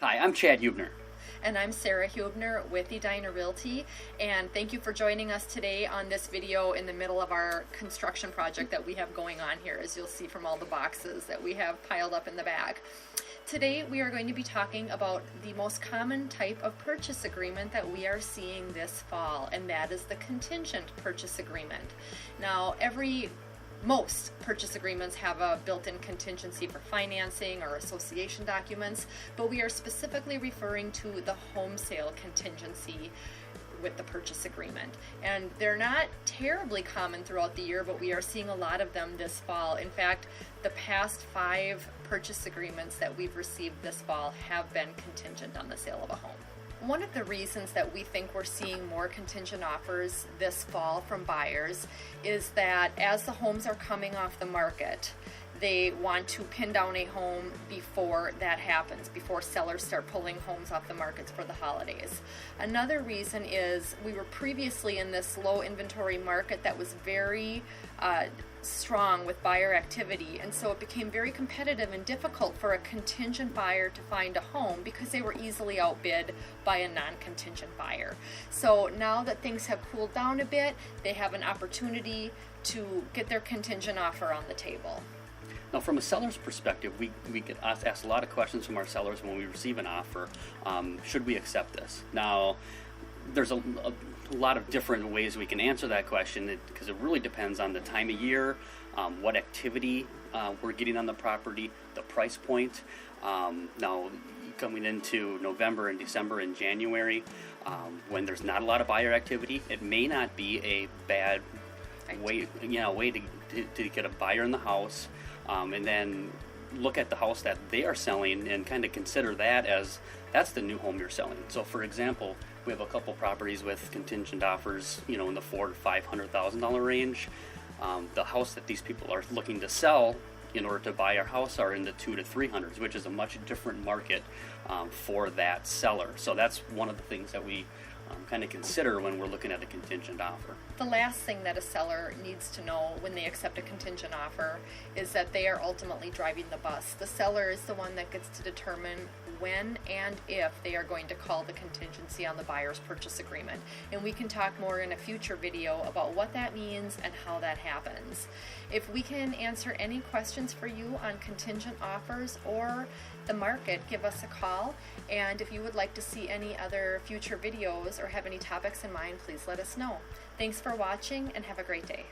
Hi, I'm Chad Huebener. And I'm Sara Huebener with Edina Realty, and thank you for joining us today on this video in the middle of our construction project that we have going on here, as you'll see from all the boxes that we have piled up in the back. Today we are going to be talking about the most common type of purchase agreement that we are seeing this fall, and that is the contingent purchase agreement. Now, most purchase agreements have a built-in contingency for financing or association documents, but we are specifically referring to the home sale contingency with the purchase agreement. And they're not terribly common throughout the year, but we are seeing a lot of them this fall. In fact, the past 5 purchase agreements that we've received this fall have been contingent on the sale of a home. One of the reasons that we think we're seeing more contingent offers this fall from buyers is that as the homes are coming off the market, they want to pin down a home before that happens, before sellers start pulling homes off the markets for the holidays. Another reason is we were previously in this low inventory market that was very strong with buyer activity, and so it became very competitive and difficult for a contingent buyer to find a home because they were easily outbid by a non-contingent buyer. So now that things have cooled down a bit, they have an opportunity to get their contingent offer on the table. Now, from a seller's perspective, we get asked a lot of questions from our sellers when we receive an offer. Should we accept this? Now, there's a lot of different ways we can answer that question because it really depends on the time of year, what activity we're getting on the property, the price point. Now, coming into November and December and January, when there's not a lot of buyer activity, it may not be a bad way to get a buyer in the house, and then look at the house that they are selling and kind of consider that as that's the new home you're selling. So, for example, we have a couple properties with contingent offers, in the $400,000 to $500,000 range. The house that these people are looking to sell in order to buy our house are in the $200,000 to $300,000, which is a much different market for that seller. So that's one of the things that we kind of consider when we're looking at a contingent offer. The last thing that a seller needs to know when they accept a contingent offer is that they are ultimately driving the bus. The seller is the one that gets to determine when and if they are going to call the contingency on the buyer's purchase agreement. And we can talk more in a future video about what that means and how that happens. If we can answer any questions for you on contingent offers or the market, give us a call. And if you would like to see any other future videos or have any topics in mind, please let us know. Thanks for watching and have a great day.